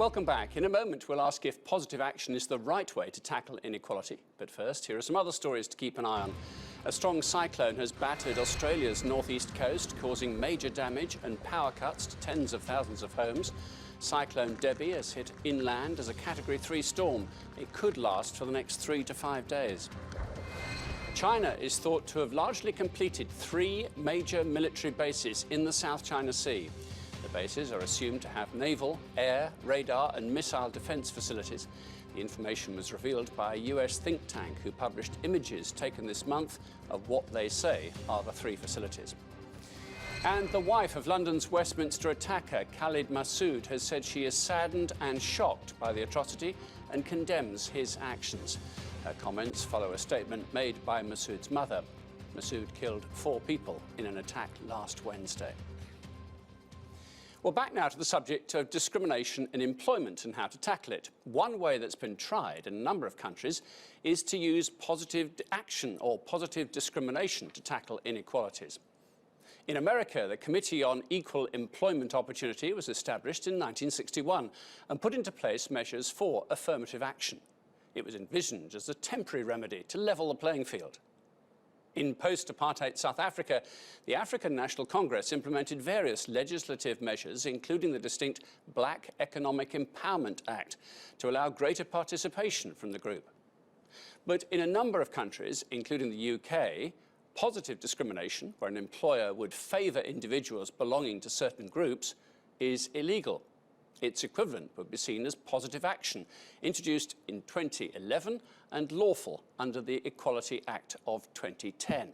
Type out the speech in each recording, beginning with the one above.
Welcome back. In a moment, we'll ask if positive action is the right way to tackle inequality. But first, here are some other stories to keep an eye on. A strong cyclone has battered Australia's northeast coast, causing major damage and power cuts to tens of thousands of homes. Cyclone Debbie has hit inland as a Category 3 storm. It could last for the next 3 to 5 days. China is thought to have largely completed 3 major military bases in the South China Sea. The bases are assumed to have naval, air, radar and missile defence facilities. The information was revealed by a US think tank who published images taken this month of what they say are the 3 facilities. And the wife of London's Westminster attacker, Khalid Masood, has said she is saddened and shocked by the atrocity and condemns his actions. Her comments follow a statement made by Masood's mother. Masood killed 4 people in an attack last Wednesday. Well, back now to the subject of discrimination in employment and how to tackle it. One way that's been tried in a number of countries is to use positive action or positive discrimination to tackle inequalities. In America, the Committee on Equal Employment Opportunity was established in 1961 and put into place measures for affirmative action. It was envisioned as a temporary remedy to level the playing field. In post-apartheid South Africa, the African National Congress implemented various legislative measures, including the distinct Black Economic Empowerment Act, to allow greater participation from the group. But in a number of countries, including the UK, positive discrimination, where an employer would favour individuals belonging to certain groups, is illegal. Its equivalent would be seen as positive action, introduced in 2011 and lawful under the Equality Act of 2010.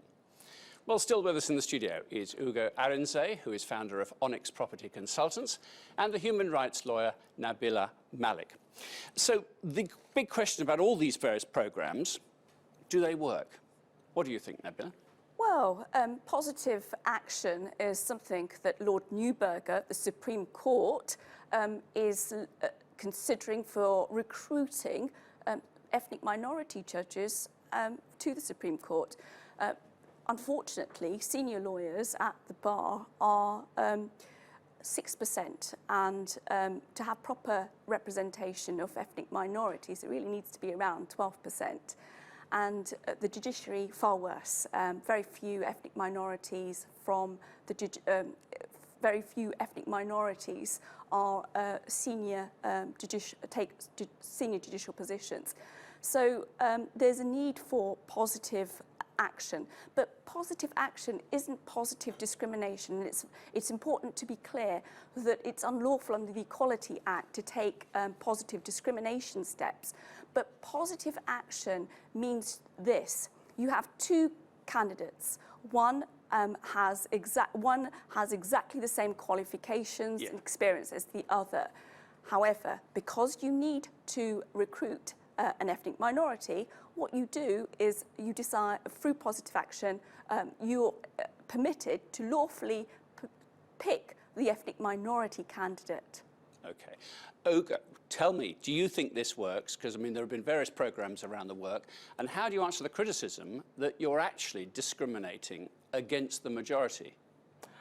Well, still with us in the studio is Ugo Arinze, who is founder of Onyx Property Consultants, and the human rights lawyer Nabila Malik. So the big question about all these various programmes, do they work? What do you think, Nabila? Well, positive action is something that Lord Neuberger, the Supreme Court, is considering for recruiting ethnic minority judges to the Supreme Court. Unfortunately, senior lawyers at the bar are 6%, and to have proper representation of ethnic minorities, it really needs to be around 12%. And the judiciary, far worse. Very few ethnic minorities are senior judicial positions. So there's a need for positive action, but positive action isn't positive discrimination. It's important to be clear that it's unlawful under the Equality Act to take positive discrimination steps. But positive action means this: you have 2 candidates. One has exactly the same qualifications and experience as the other. However, because you need to recruit an ethnic minority, what you do is you decide through positive action, you're permitted to lawfully pick the ethnic minority candidate. Okay. Ugo, tell me, do you think this works? Because, I mean, there have been various programmes around the work. And how do you answer the criticism that you're actually discriminating against the majority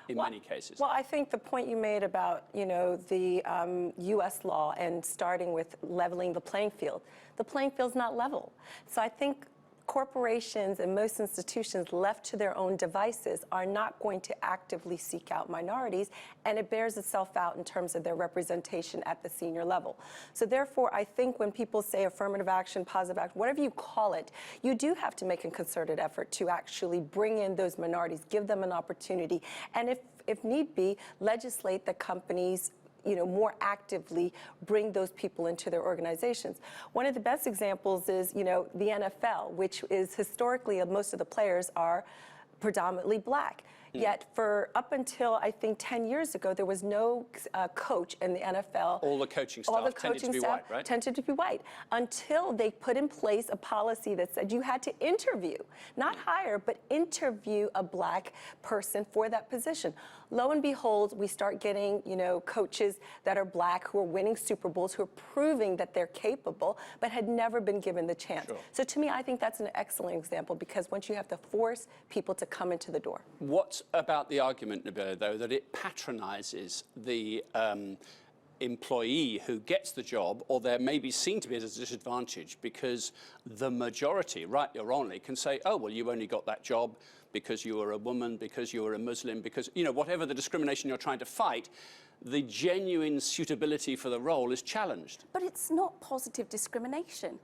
in many cases? Well, I think the point you made about, the U.S. law and starting with leveling the playing field's not level. So I think corporations and most institutions left to their own devices are not going to actively seek out minorities, and it bears itself out in terms of their representation at the senior level. So therefore, I think when people say affirmative action, positive action, whatever you call it, you do have to make a concerted effort to actually bring in those minorities, give them an opportunity, and if need be, legislate that companies more actively bring those people into their organizations. One of the best examples is, the NFL, which is historically, most of the players are predominantly Black. Yet for up until, I think, 10 years ago, there was no coach in the NFL. All the coaching staff tended to be white, right? Tended to be white, until they put in place a policy that said you had to interview, not hire, but interview a Black person for that position. Lo and behold, we start getting, coaches that are Black who are winning Super Bowls, who are proving that they're capable, but had never been given the chance. Sure. So to me, I think that's an excellent example, because once you have to force people to come into the door. What's about the argument, Nabila, though, that it patronises the employee who gets the job, or they're maybe seen to be at a disadvantage because the majority, rightly or wrongly, can say, oh, well, you only got that job because you were a woman, because you were a Muslim, because, you know, whatever the discrimination you're trying to fight, the genuine suitability for the role is challenged. But it's not positive discrimination.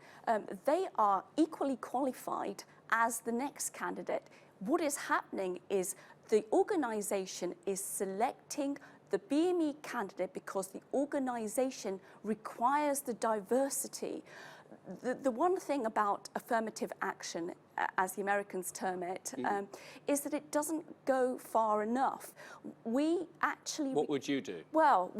They are equally qualified as the next candidate. What is happening is the organisation is selecting the BME candidate because the organisation requires the diversity. The one thing about affirmative action, as the Americans term it, is that it doesn't go far enough. We actually... What would you do? Well,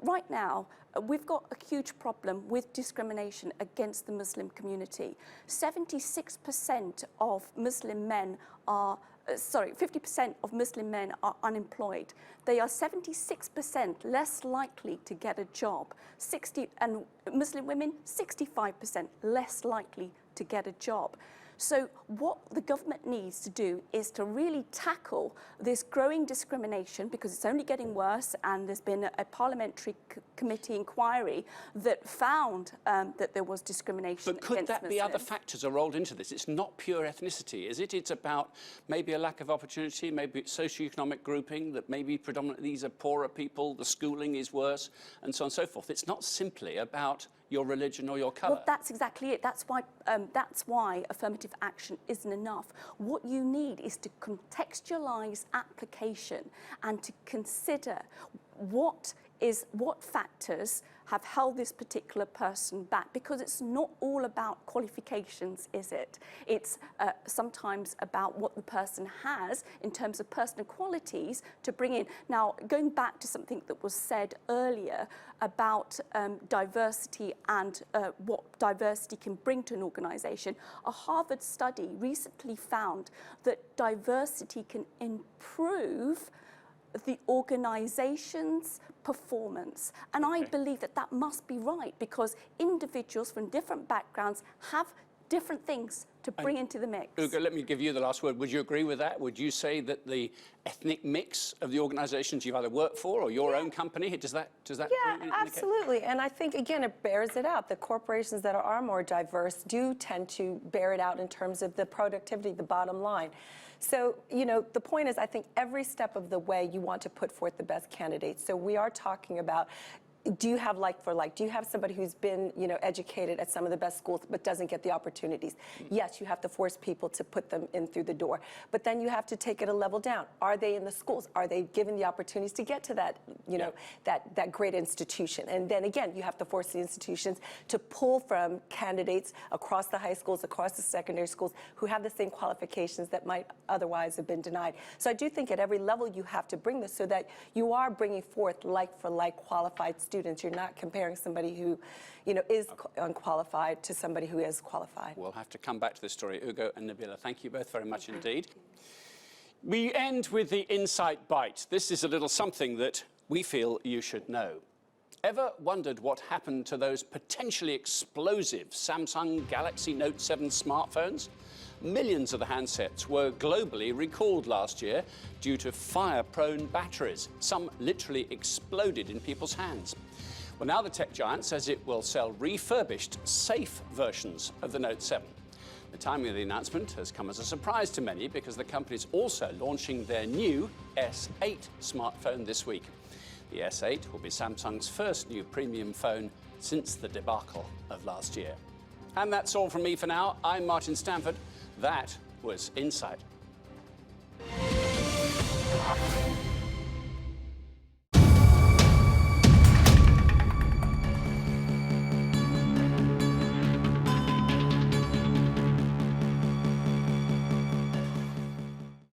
right now, we've got a huge problem with discrimination against the Muslim community. 76% of Muslim men are... 50% of Muslim men are unemployed. They are 76% less likely to get a job. And Muslim women, 65% less likely to get a job. So what the government needs to do is to really tackle this growing discrimination, because it's only getting worse, and there's been a parliamentary committee inquiry that found that there was discrimination against Muslims. But could that be other factors are rolled into this? It's not pure ethnicity, is it? It's about maybe a lack of opportunity, maybe socioeconomic grouping, that maybe predominantly these are poorer people, the schooling is worse, and so on and so forth. It's not simply about your religion or your colour. Well, that's exactly it. That's why affirmative action isn't enough. What you need is to contextualise application and to consider what factors have held this particular person back, because it's not all about qualifications, is it? It's sometimes about what the person has in terms of personal qualities to bring in. Now, going back to something that was said earlier about diversity and what diversity can bring to an organisation, a Harvard study recently found that diversity can improve the organisation's performance. And I believe that that must be right, because individuals from different backgrounds have different things to bring into the mix. Ugo, let me give you the last word. Would you agree with that? Would you say that the ethnic mix of the organisations you've either worked for or your own company, does that Yeah, absolutely. And I think, again, it bears it out. The corporations that are more diverse do tend to bear it out in terms of the productivity, the bottom line. So, you know, the point is, I think every step of the way you want to put forth the best candidates. So we are talking about, do you have like for like? Do you have somebody who's been, you know, educated at some of the best schools but doesn't get the opportunities? Yes, you have to force people to put them in through the door. But then you have to take it a level down. Are they in the schools? Are they given the opportunities to get to that, you know, that great institution? And then again, you have to force the institutions to pull from candidates across the high schools, across the secondary schools, who have the same qualifications that might otherwise have been denied. So I do think at every level you have to bring this so that you are bringing forth like for like qualified students. You're not comparing somebody who, you know, is unqualified to somebody who is qualified. We'll have to come back to this story. Ugo and Nabila, thank you both very much indeed. We end with the Insight Bite. This is a little something that we feel you should know. Ever wondered what happened to those potentially explosive Samsung Galaxy Note 7 smartphones? Millions of the handsets were globally recalled last year due to fire-prone batteries. Some literally exploded in people's hands. Well, now the tech giant says it will sell refurbished, safe versions of the Note 7. The timing of the announcement has come as a surprise to many, because the company is also launching their new S8 smartphone this week. The S8 will be Samsung's first new premium phone since the debacle of last year. And that's all from me for now. I'm Martin Stanford. That was Insight.